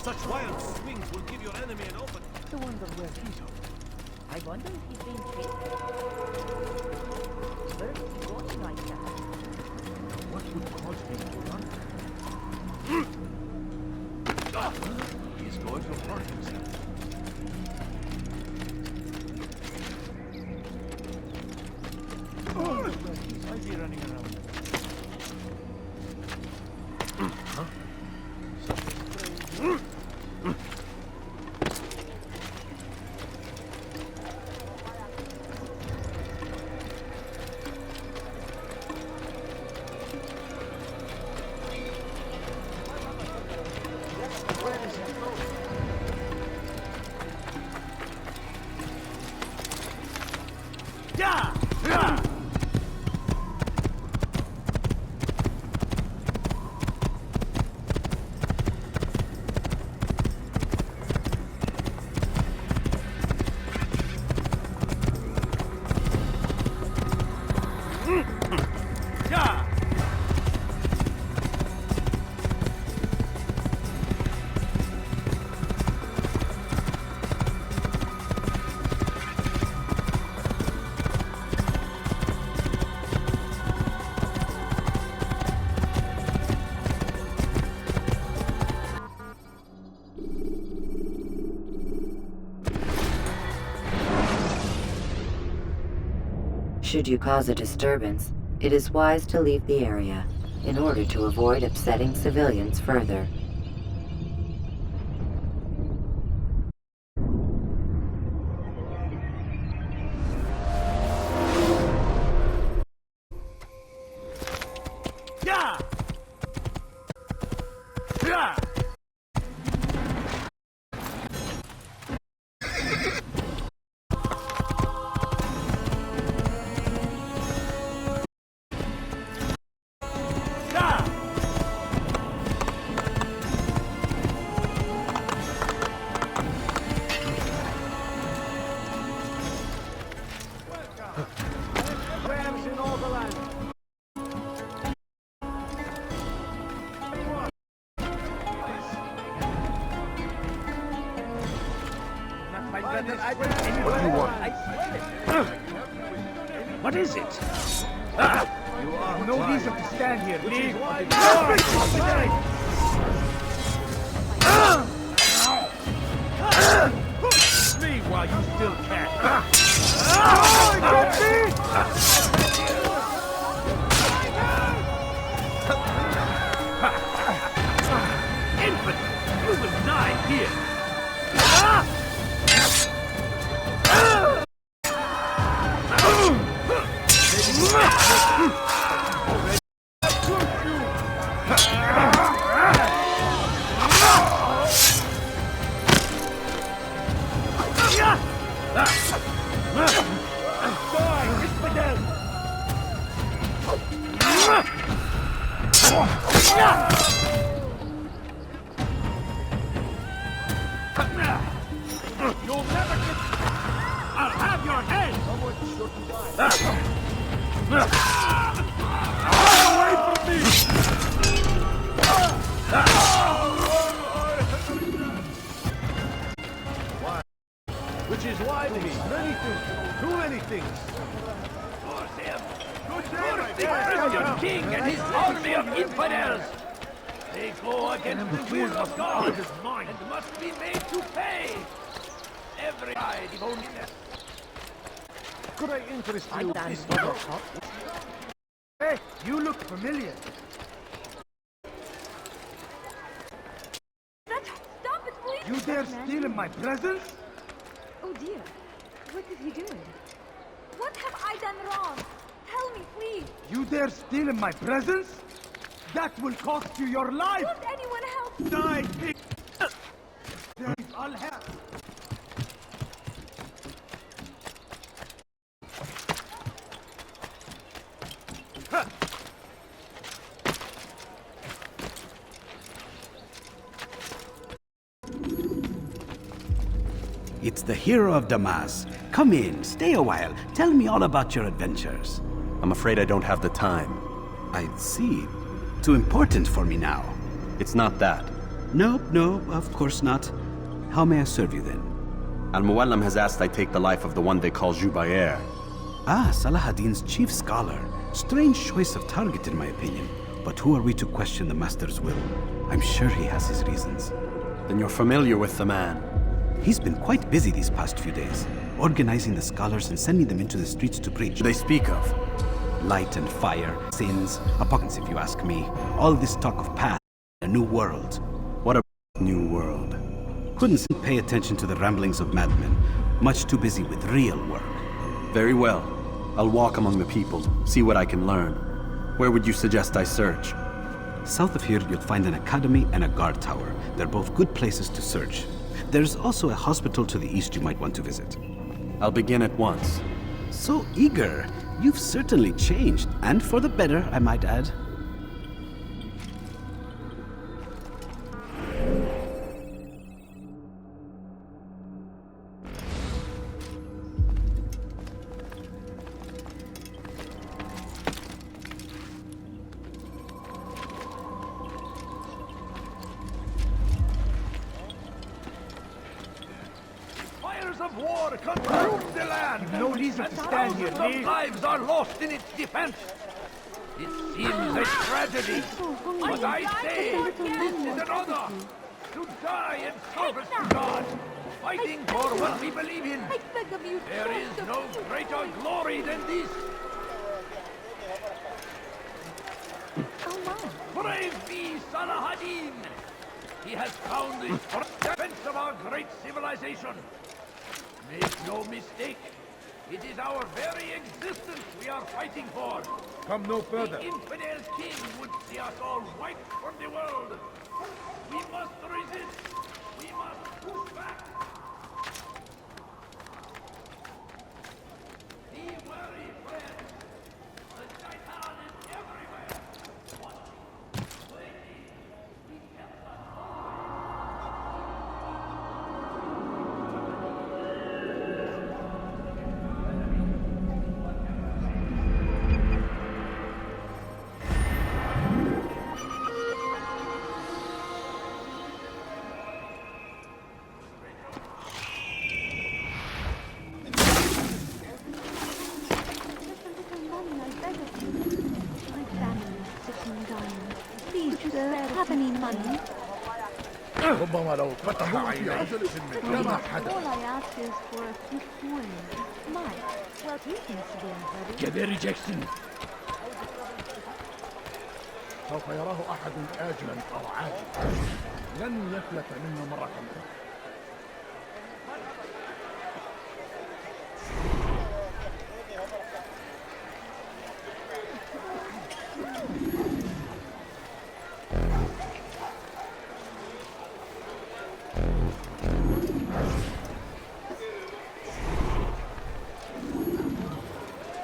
Such wild swings will give your enemy an open. I wonder where he's going. I wonder if he's being chased. Where does he go like that? What would cause him to run? He's going to hurt himself. Oh, why is he running around? Huh? Yeah! Yeah! Should you cause a disturbance, it is wise to leave the area in order to avoid upsetting civilians further. Yeah! Yeah! Rams in all the land. What do you want? What is it? You have no reason to stand here. Leave. Me while you still can. Infant, you will die here. You'll never get... I'll have your head! Away from me! Why? Which is why there is many things, too many things. Force him! Good day, king and his army of infidels! They go against the will of God and must be made to pay! Every side is only left. Could I interest you? Hey, you look familiar. Stop it, please! You dare steal in my presence? Oh dear, what is he doing? What have I done wrong? Tell me, please! You dare steal in my presence? That will cost you your life! Won't anyone help? Die, pig! I'll help. It's the hero of Damas. Come in, stay a while. Tell me all about your adventures. I'm afraid I don't have the time. I see. Too important for me now. It's not that. Nope, nope, of course not. How may I serve you then? Al-Muallim has asked I take the life of the one they call Jubair. Ah, Salahadin's chief scholar. Strange choice of target in my opinion. But who are we to question the Master's will? I'm sure he has his reasons. Then you're familiar with the man. He's been quite busy these past few days, organizing the scholars and sending them into the streets to preach. They speak of Light and fire, sins, apocalypse if you ask me. All this talk of path, a new world. what a new world. Couldn't pay attention to the ramblings of madmen. Much too busy with real work. Very well. I'll walk among the people, see what I can learn. Where would you suggest I search? South of here, you'll find an academy and a guard tower. They're both good places to search. There's also a hospital to the east you might want to visit. I'll begin at once. So eager. You've certainly changed, and for the better, I might add. Fires of war consume the land. No reason to stand here, Thousands of Dave. lives are lost in its defense. It seems a tragedy, but I say this is an honor to die in service to God, fighting for what we believe in. I beg of you, There is no greater glory than this. Oh my. Praise be Salahadin. He has found the defense of our great civilization. Make no mistake, it is our very existence we are fighting for. Come no further. The infidel king would see us all wiped from the world. We must resist. We must push back. Be wary, friends. The shaitan is everywhere. Watching, waiting. He kept us Mommy, I beg of you. My family is sick and dying. Please, sir, have any money? ربما لو فتح عينيه لما حدث. All I ask is for a few coins. Mike, well, he seems to be unready. كبير جاكسون. سوف يراه أحد آجلا أو عاجلا. لن يفلت منه مرة أخرى.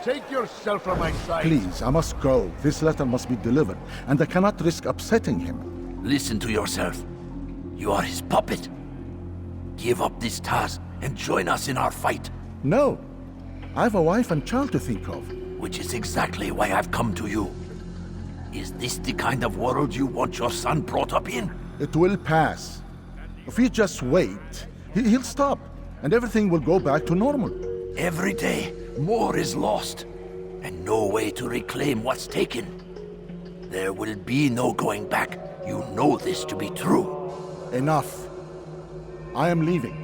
Take yourself from my sight. Please, I must go. This letter must be delivered, and I cannot risk upsetting him. Listen to yourself. You are his puppet. Give up this task and join us in our fight. No. I have a wife and child to think of. Which is exactly why I've come to you. Is this the kind of world you want your son brought up in? It will pass. If we just wait, he'll stop, and everything will go back to normal. Every day, more is lost, and no way to reclaim what's taken. There will be no going back. You know this to be true. Enough. I am leaving.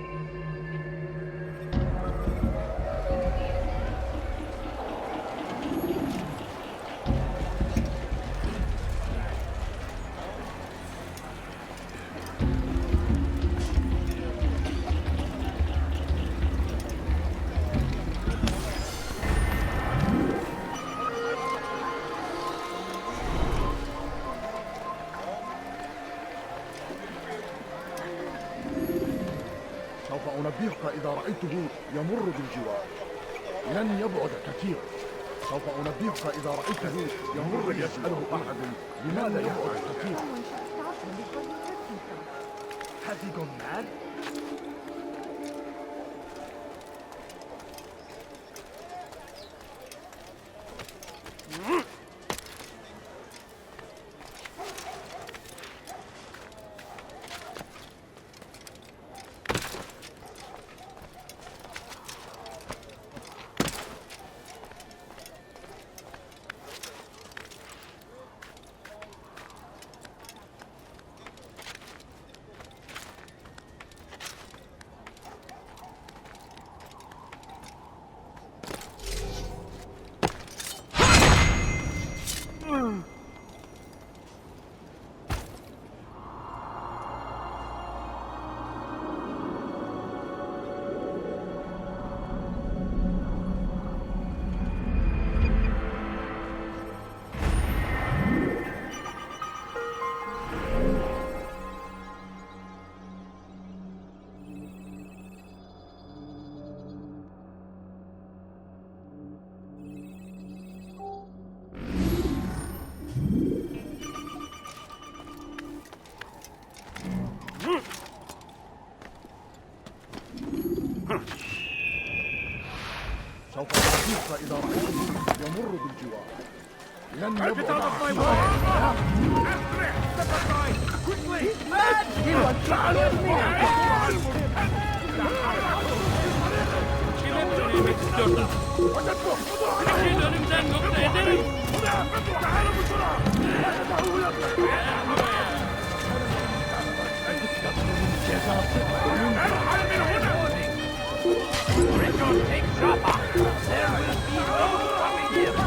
سوف أنبهك إذا رأيته يمر بالجوار. لن يبعد كثيرا. سوف أنبهك إذا رأيته يمر يسأله أحد لماذا يبعد كثيرا. Someone should stop him before he hurts himself. Has he gone mad? فإذا رأيتم يمر بالجوار لن Get يبعد out of my عن way! Astrid! Step aside! Quickly! He wants to kill me! Kimi öldürmek istiyorsun? Seni önümden nokta ederim! Richard, take Joppa! There will be no stopping him!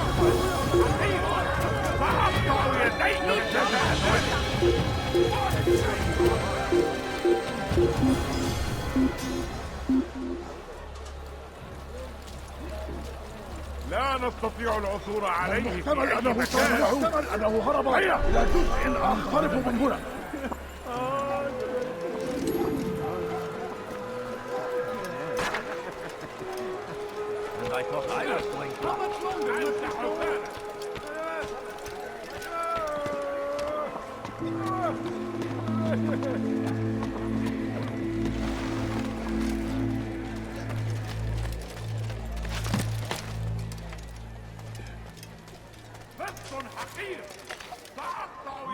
لا نستطيع العثور عليه محتمل أنه صار محتمل أنه هرب إلى جزء آخر من هنا I thought I was going to. How much longer?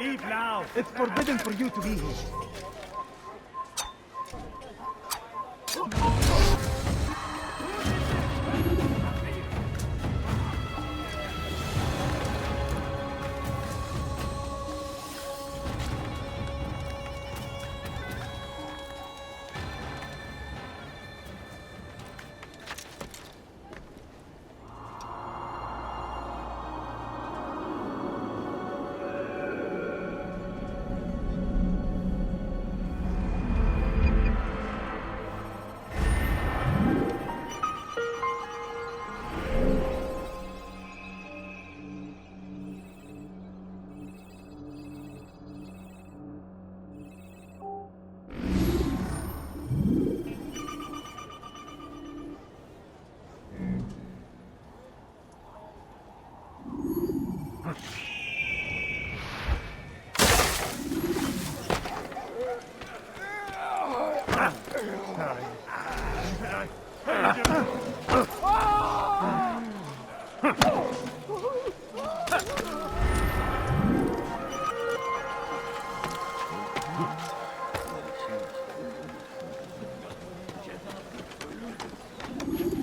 Leave now. It's forbidden for you to be here.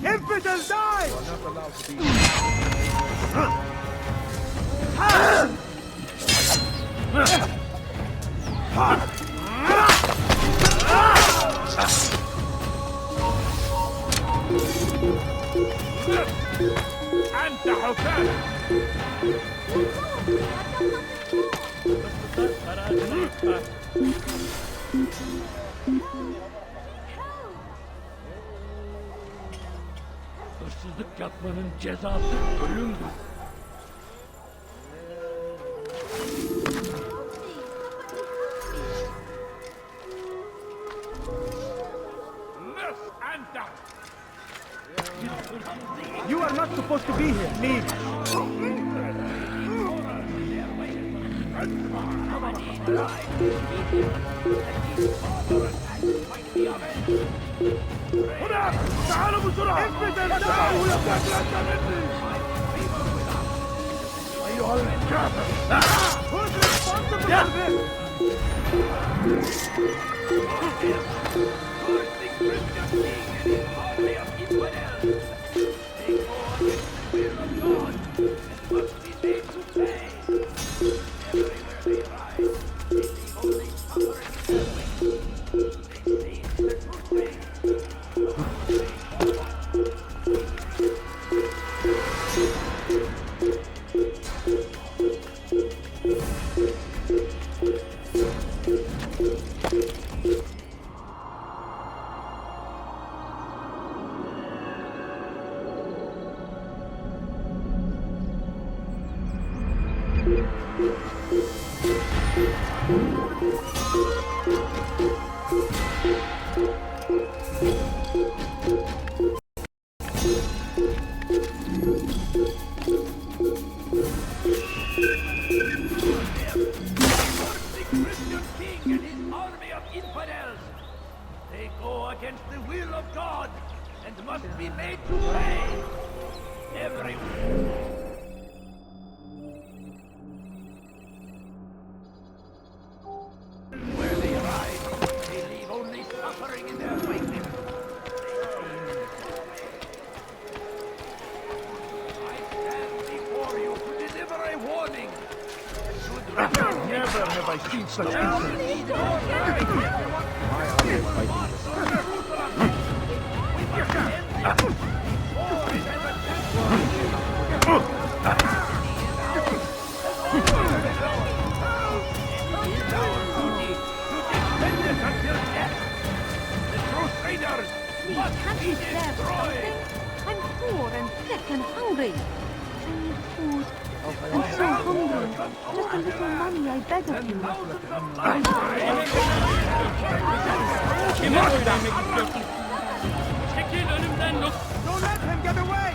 Infidel, die! You are not allowed to be أنت حكام! Hırsızlık yapmanın cezası ölümdür. You are not supposed to be here. Leave. هنا! تعالوا بسرعة! Infidel, تعالوا die! يا مني! أيها الكافر! Who's responsible for this? They go against the will of God. and must be made to pay. Everyone. Where they ride, they leave only suffering in their wake. I stand before you to deliver a warning. Never have I seen such insolence. Can't you spare something? I'm poor and sick and hungry. I need food. I'm so hungry. Just a little money, I beg of you. Don't let him get away!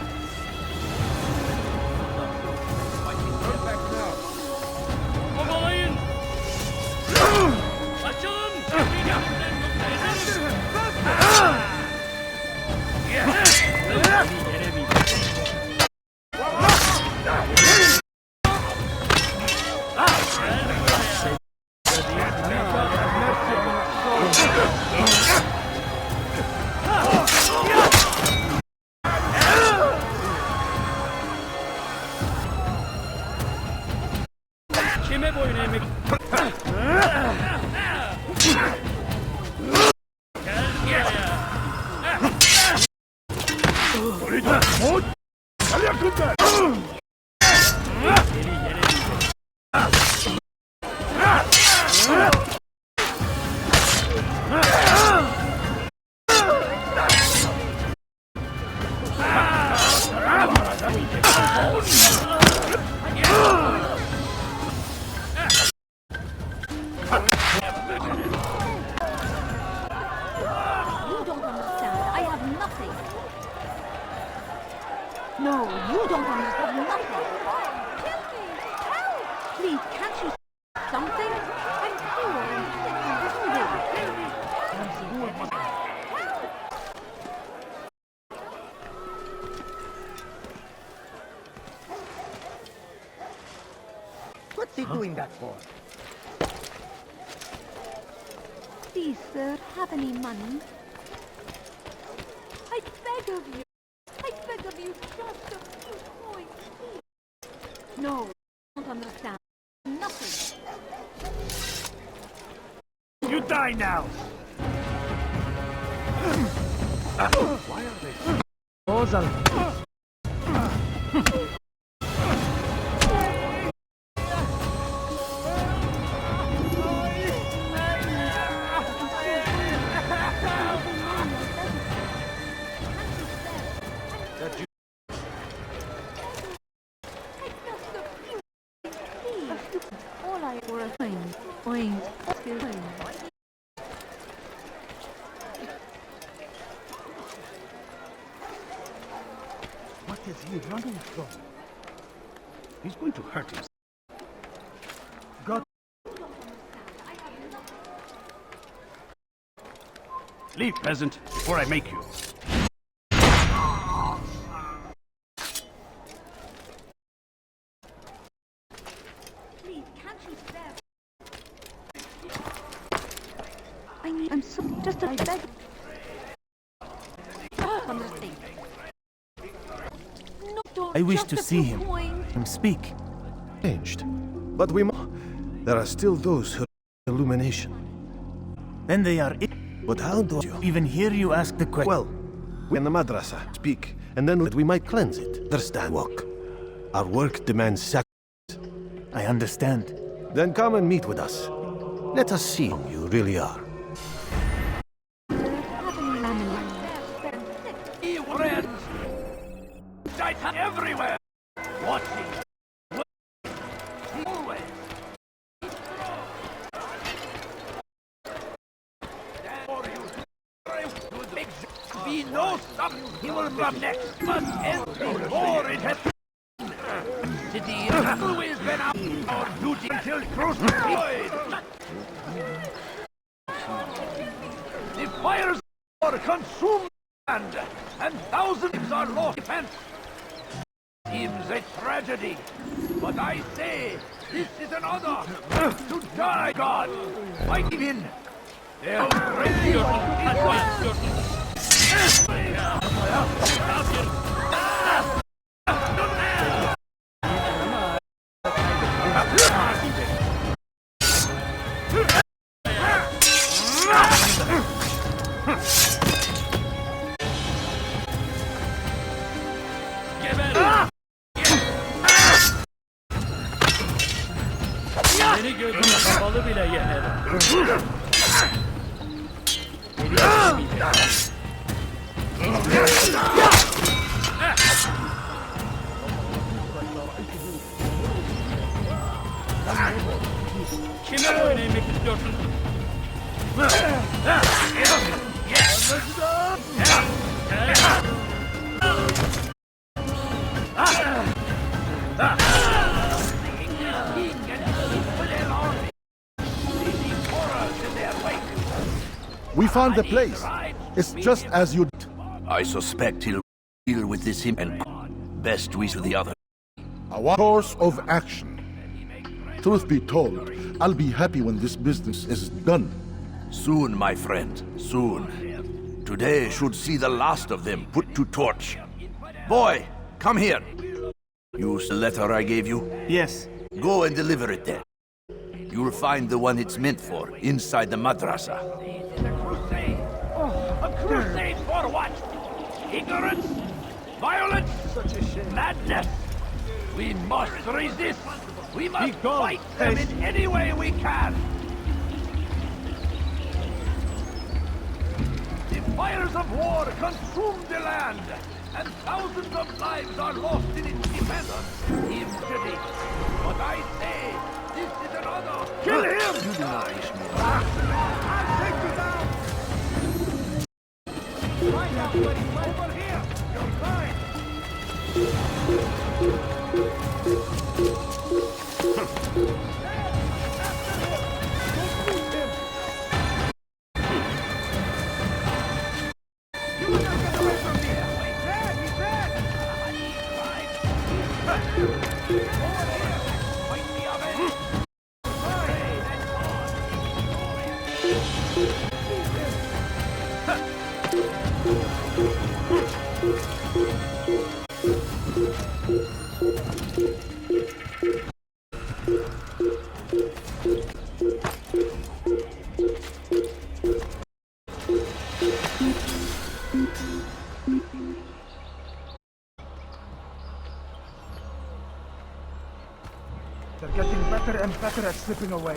No, you don't understand nothing. Kill me! Help! Please, can't you something? I'm poor and sick and hungry. What's he doing that for? Please, sir, have any money? I beg of you. I beg of you, just a few coins, please. No, I don't understand. Nothing. You die now! Why are they? Ozal. What is he running from? He's going to hurt himself. God. Leave, peasant, before I make you. Please, can't you spare? I'm so just I beg. Understand. No, don't. I wish Just to a see few him. coins. Him speak. Changed. But there are still those who illumination. Then they are But how do you even hear you ask the question. Well, we in the madrasa speak, and then we might cleanse it. Understand? Work. Our work demands sacrifice. I understand. Then come and meet with us. Let us see who you really are. Friends! Titan everywhere! Watching! Always! Be no stop! He will come next! Must end before it has city has always been our duty until truth destroyed! The fires are consumed land, and thousands are lost. Defense seems a tragedy, but I say this is an honor to die, God. I give in. They'll break your Beni gördüğün kapalı bile yenerim. Kime oynamak istiyorsun? We found the place. It's just as you... I suspect he'll deal with this him and best we to the other. Our course of action. Truth be told, I'll be happy when this business is done. Soon, my friend, soon. Today should see the last of them put to torch. Boy, come here. Use the letter I gave you? Yes. Go and deliver it there. You'll find the one it's meant for inside the madrasa. A crusade for what? Ignorance? Violence? Madness? We must resist. We must fight them in any way we can. The fires of war consume the land, and thousands of lives are lost in its defense. Impudent. But I say, this is an honor. Kill him! You do not wish me. I'll take you down! Find out what he went over here! You're fine! You will not get away from me! He's dead! He's dead! Over here! Fight the oven! Fine! That's They're getting better and better at slipping away.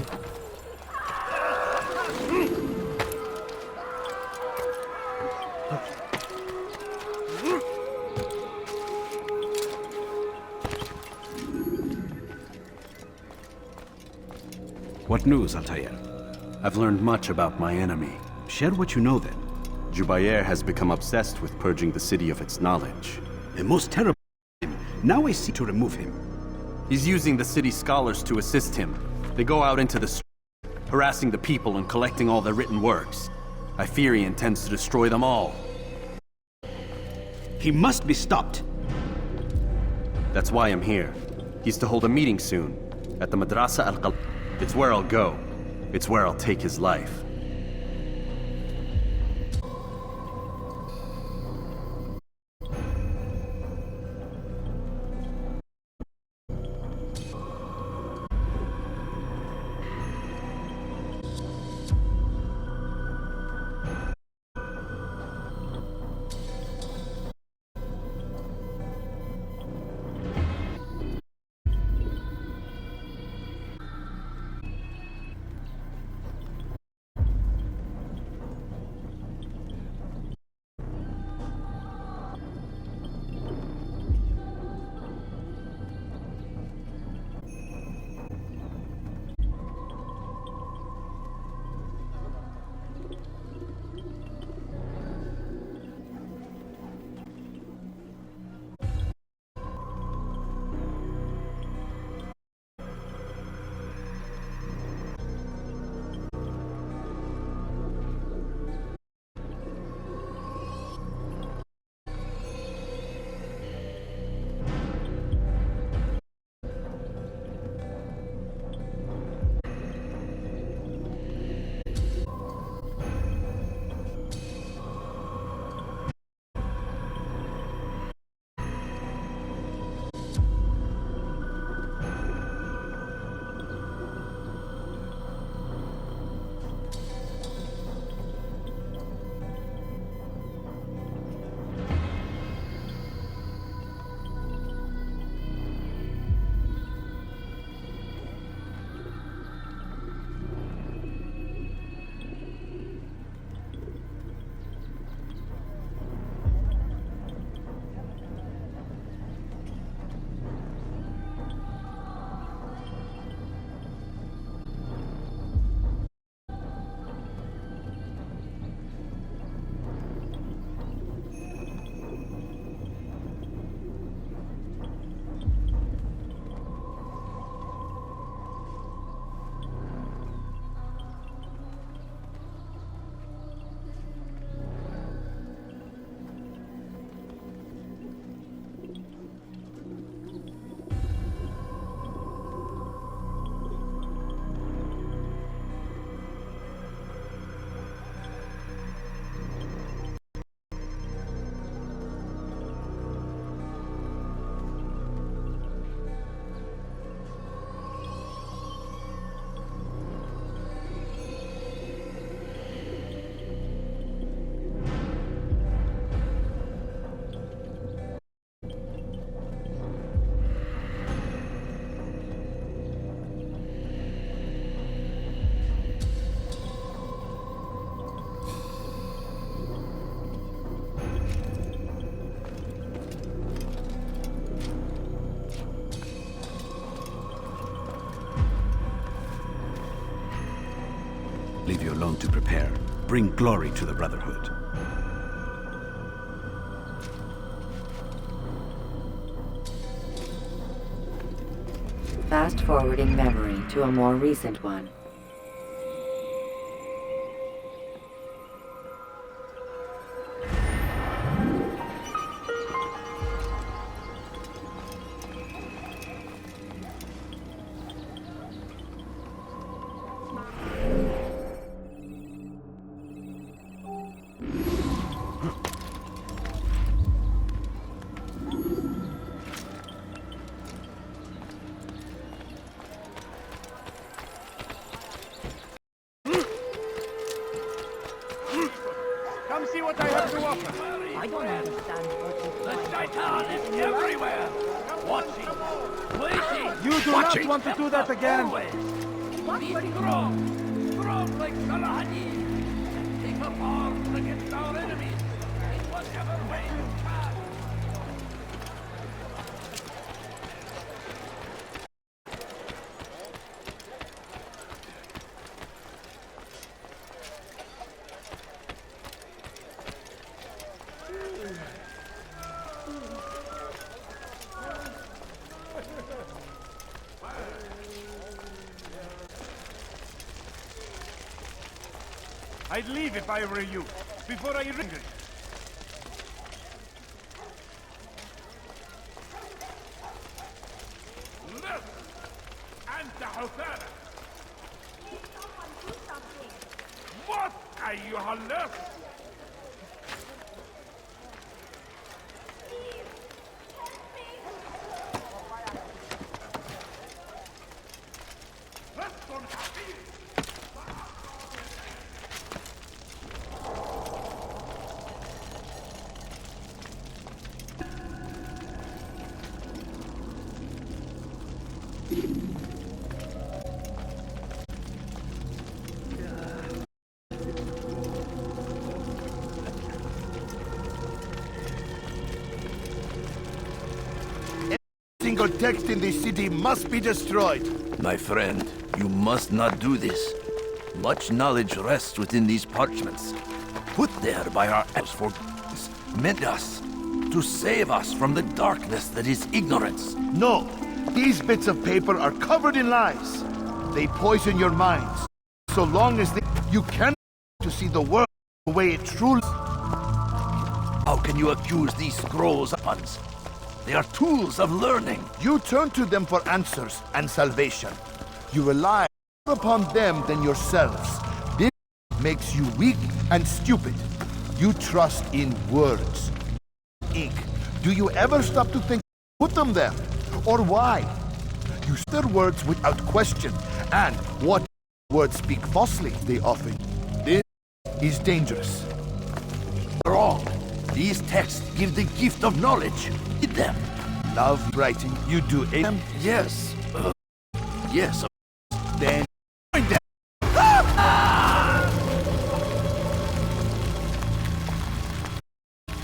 What news, Altair? I've learned much about my enemy. Share what you know then. Jubair has become obsessed with purging the city of its knowledge. The most terrible of him. Now I seek to remove him. He's using the city scholars to assist him. They go out into the street, harassing the people and collecting all their written works. I fear he intends to destroy them all. He must be stopped. That's why I'm here. He's to hold a meeting soon, at the Madrasa al-Qalb. It's where I'll go. It's where I'll take his life. Leave you alone to prepare. Bring glory to the Brotherhood. Fast-forwarding memory to a more recent one. Come see what I have to offer. I don't understand what you're The trying shaitan is everywhere! Watching, waiting, You do not want to do that again. always! Be strong! Strong like Salah Hadid! Take up arms against our enemies in whatever way you can! I'd leave if I were you, before I ring it. Listen! أنت حثالة! What أيها اللص! Single text in the city must be destroyed. My friend, you must not do this. Much knowledge rests within these parchments, put there by our elders for meant us to save us from the darkness that is ignorance. No, these bits of paper are covered in lies. They poison your minds. So long as you cannot to see the world the way it truly. How can you accuse these scrolls of us? They are tools of learning. You turn to them for answers and salvation. You rely more upon them than yourselves. This makes you weak and stupid. You trust in words. Ink. Do you ever stop to think, put them there? Or why? You stir words without question, and what words speak falsely, they often. This is dangerous. Wrong. These texts give the gift of knowledge. Read them. Love writing, you do it. Yes. Yes. Then join them.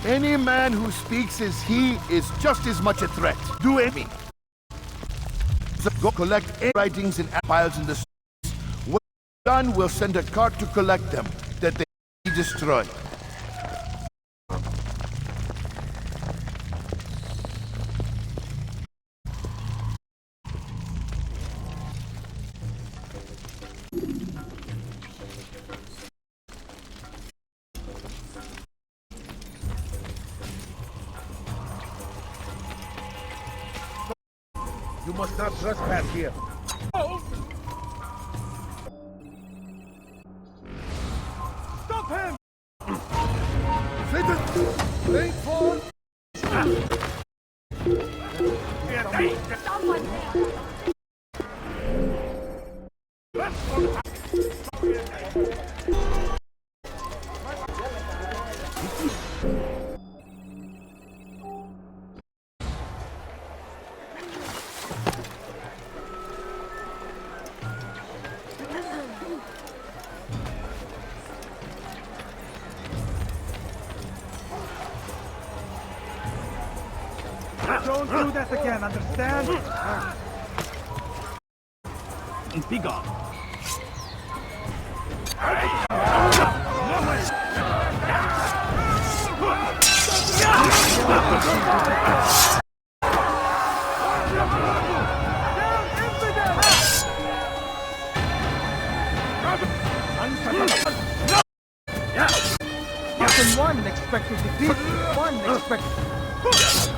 Any man who speaks as he is just as much a threat. Do it me. So go collect any writings and piles in the streets. When done, we'll send a cart to collect them, that they be destroyed. You must not trespass here. Stop him! Satan! Wait for... Don't do that again, understand? Be gone. Captain 1 expected defeat. 1 expected.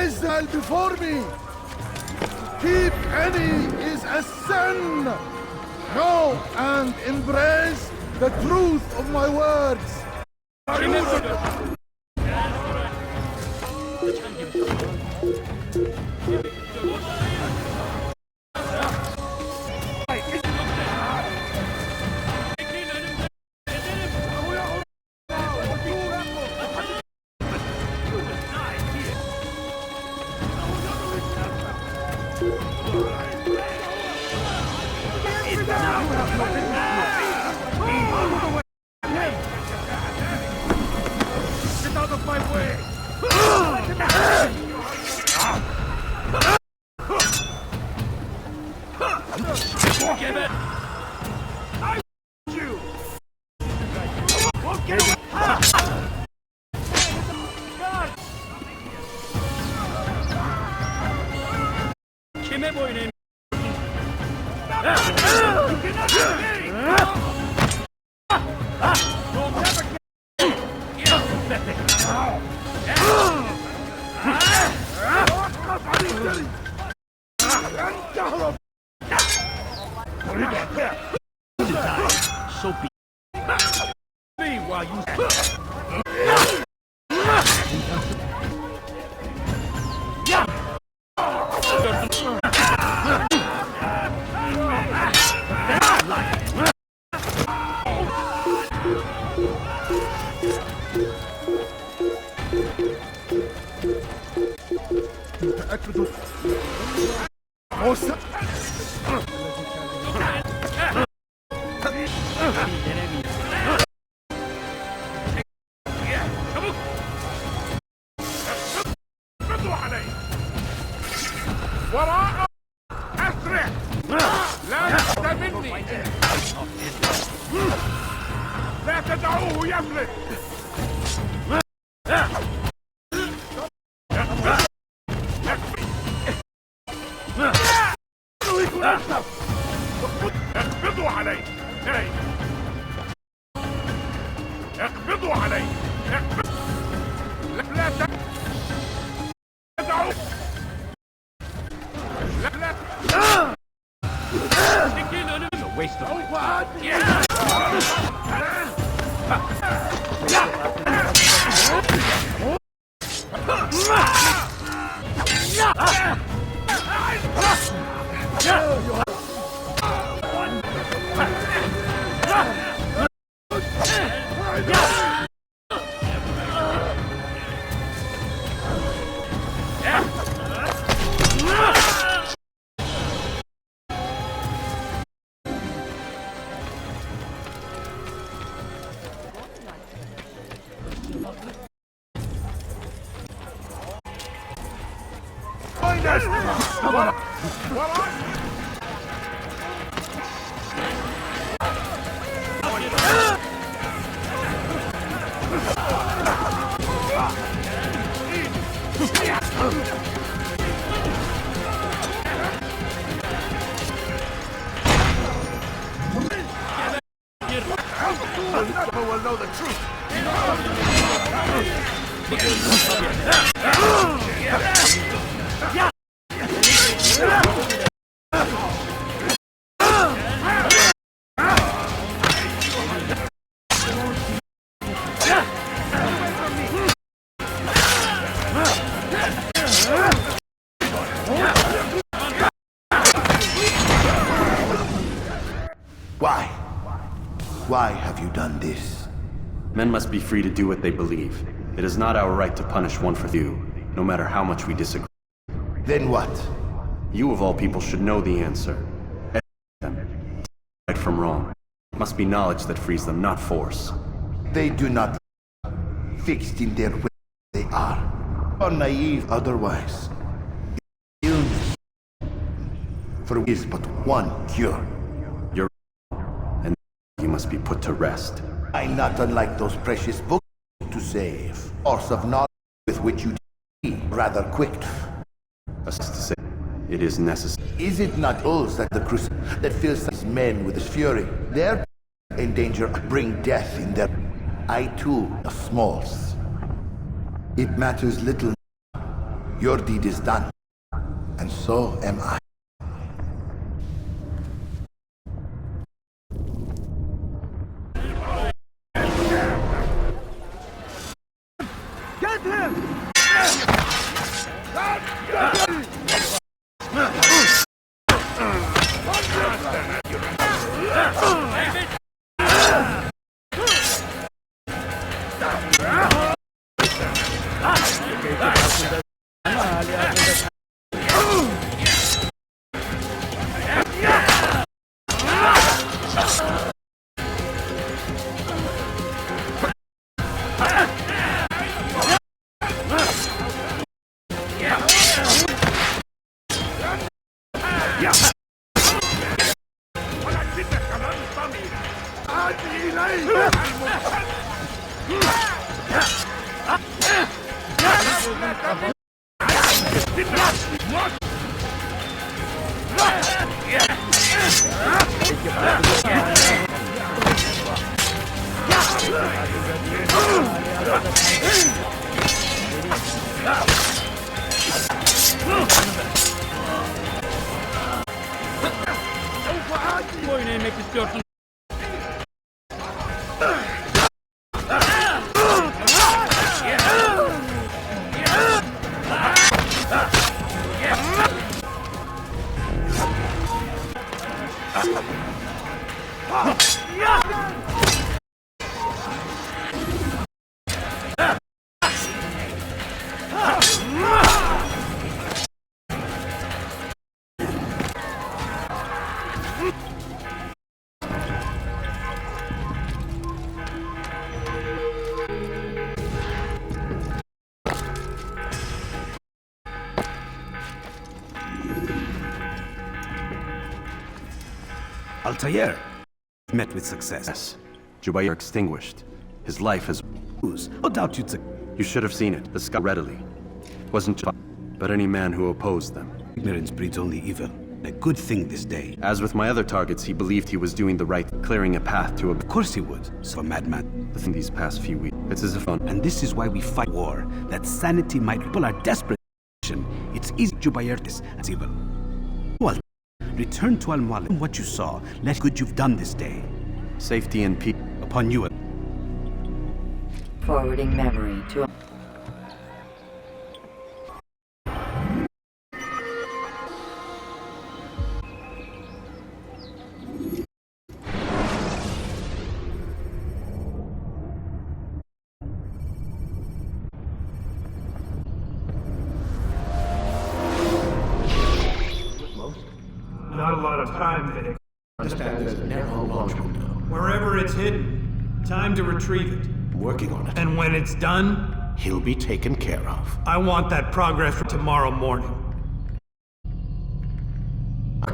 Israel before me! Keep any is a sin! Know and embrace the truth of my words! Kime boyun eğ- So be while you وراء أسرع لا تستمني لا تدعوه يفلت اقبضوا عليه اقبضوا عليه لا تدعوه a waste of Why? Why have you done this? Men must be free to do what they believe. It is not our right to punish one for you, no matter how much we disagree. Then what? You of all people should know the answer. Them. Right from wrong. It must be knowledge that frees them, not force. They do not fixed in their way they are. Or naive otherwise. Illness. For is but one cure. You're and you must be put to rest. I'm not unlike those precious books to save. Source of knowledge with which you rather quick. As to say, it is necessary. Is it not us that the that fills these men with his fury? Their in danger bring death in their. I too are smalls. It matters little. Your deed is done, and so am I. Get him! Boyun eğmek istiyorsun. Altair met with success. Jubair extinguished. His life has... No doubt you'd You should have seen it, the sky readily. Wasn't just, but any man who opposed them. ignorance breeds only evil. A good thing this day. As with my other targets, he believed he was doing the right, clearing a path to a... Of course he would. So a madman. The thing these past few weeks, it's as if on... And this is why we fight war. That sanity might... People are desperate. It's easy to buy this as evil. Well, return to Al-Mualim. What you saw, let good you've done this day. Safety and peace. Upon you. Forwarding memory to... Not a lot of time, Vidic. Understand there's a narrow launch window. Wherever it's hidden, time to retrieve it. Working on it. And when it's done, He'll be taken care of. I want that progress for tomorrow morning.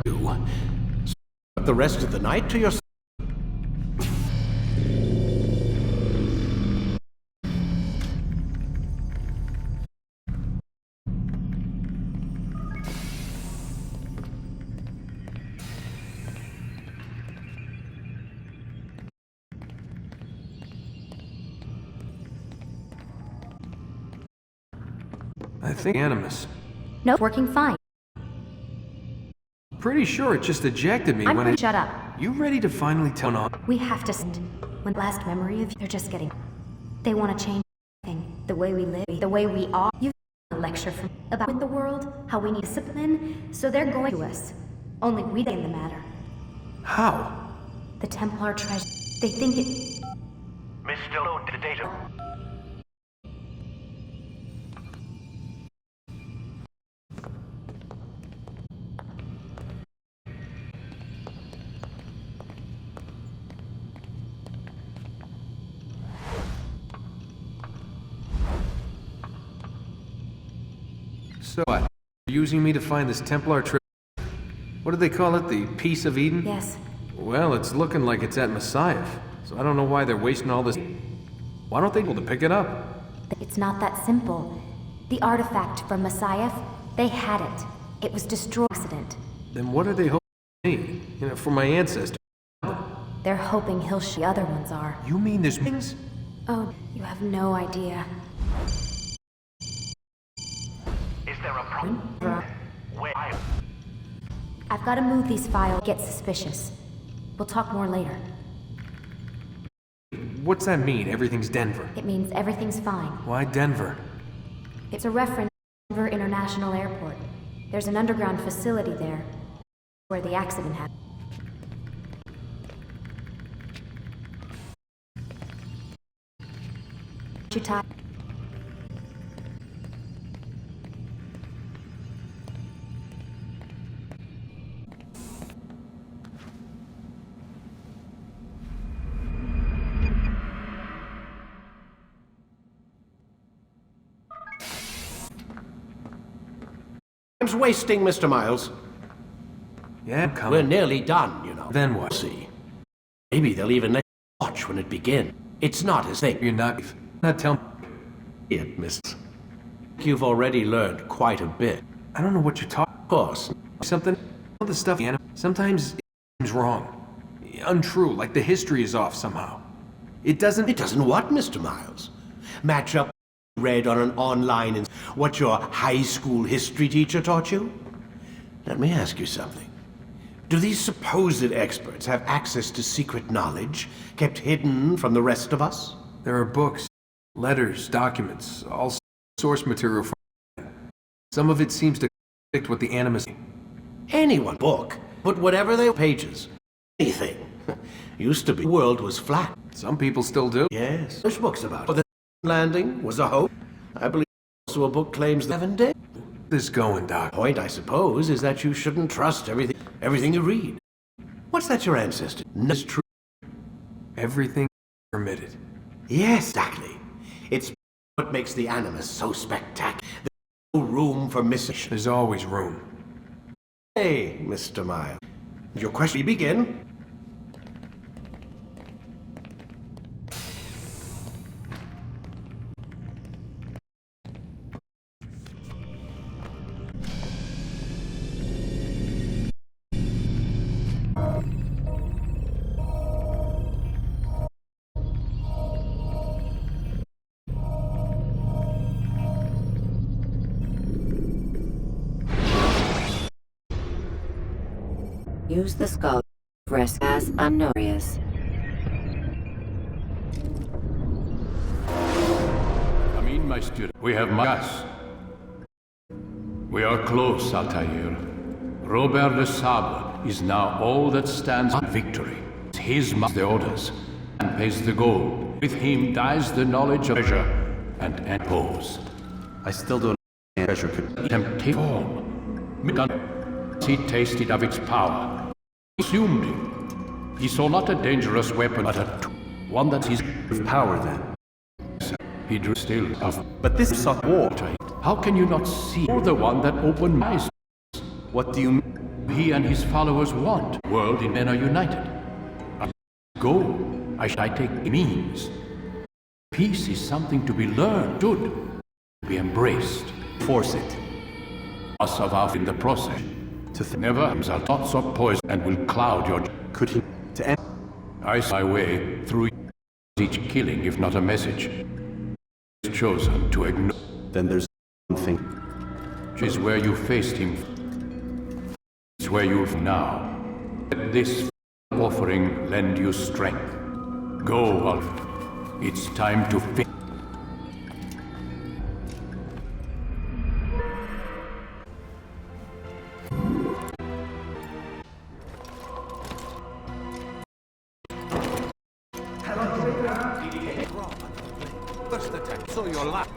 You. Spend the rest of the night to yourself. I think animus. No, working fine. Pretty sure it just ejected me when it... Shut up. You ready to finally tell on? We have to send. When last memory of you, they're just getting... They want to change everything. The way we live, the way we are. You lecture from about the world, how we need discipline, so they're going to us. Only we in the matter. How? The Templar treasure. They think it. Mr. Load the data. So what? You're using me to find this Templar trip? What do they call it? The Peace of Eden? Yes. Well, it's looking like it's at Messiah, so I don't know why they're wasting all this. Why don't they be able to pick it up? It's not that simple. The artifact from Messiah, they had it. It was destroyed by accident. Then what are they hoping me? You know, for my ancestors? They're hoping he'll show the other ones are. You mean there's things? Oh, you have no idea. Is there a problem? Where? I've got to move these files. Get suspicious. We'll talk more later. What's that mean? Everything's Denver. It means everything's fine. Why Denver? It's a reference to Denver International Airport. There's an underground facility there where the accident happened. You tired? Time's wasting, Mr. Miles. Yeah, I'm coming. We're nearly done, you know. Then what? See. Maybe they'll even let you watch when it begins. It's not as they... You're not telling it, miss. You've already learned quite a bit. I don't know what you're talking. Of course. Something. All the stuff. Sometimes it seems wrong, untrue. Like the history is off somehow. It doesn't. It doesn't what, Mr. Miles? Match up read on an online and what your high school history teacher taught you? Let me ask you something. Do these supposed experts have access to secret knowledge kept hidden from the rest of us? There are books, letters, documents, all source material from. Some of it seems to contradict what the Animus. Anyone book, but whatever their pages, anything. Used to be the world was flat. Some people still do. Yes, there's books about it. The landing was a hoax. I believe also a book claims 11 days. This going, Doc. The point, I suppose, is that you shouldn't trust everything you read. What's that your ancestor? It's true. Everything permitted. Yes, exactly. It's what makes the Animus so spectacular. There's no room for missing. There's always room. Hey, Mr. Miles. Your question, we begin. Use the skull rest as unknown areas. Come in, my student. We have gas. We are close, Altair. Robert de Sable is now all that stands on victory. His must the orders, and pays the gold. With him dies the knowledge of treasure and pose. I still don't know treasure could Tempt form. He tasted of its power. Consumed it. He saw not a dangerous weapon, but one that is of power then. He drew still of. But this sought war. How can you not see? You're the one that opened my eyes. What do you mean? He and his followers want. World and men are united. Go. I take means. Peace is something to be learned, should be embraced. Force it. Us of our in the process. Never are thoughts of poison and will cloud your. Could he to end? I see my way through each killing, if not a message. Chosen to ignore. Then there's one thing. Is where you faced him. It's where you've now. Let this offering lend you strength. Go, Wolf. It's time to fit. also your life.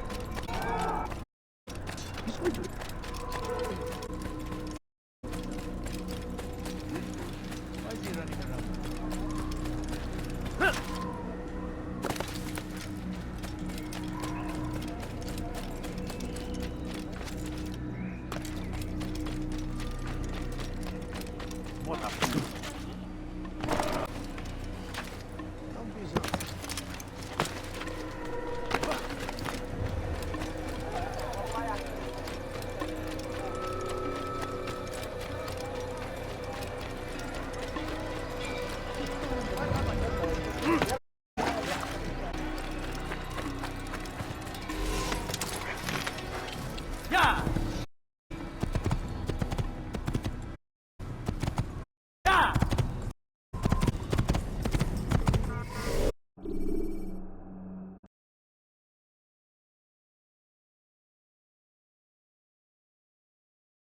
Yeah!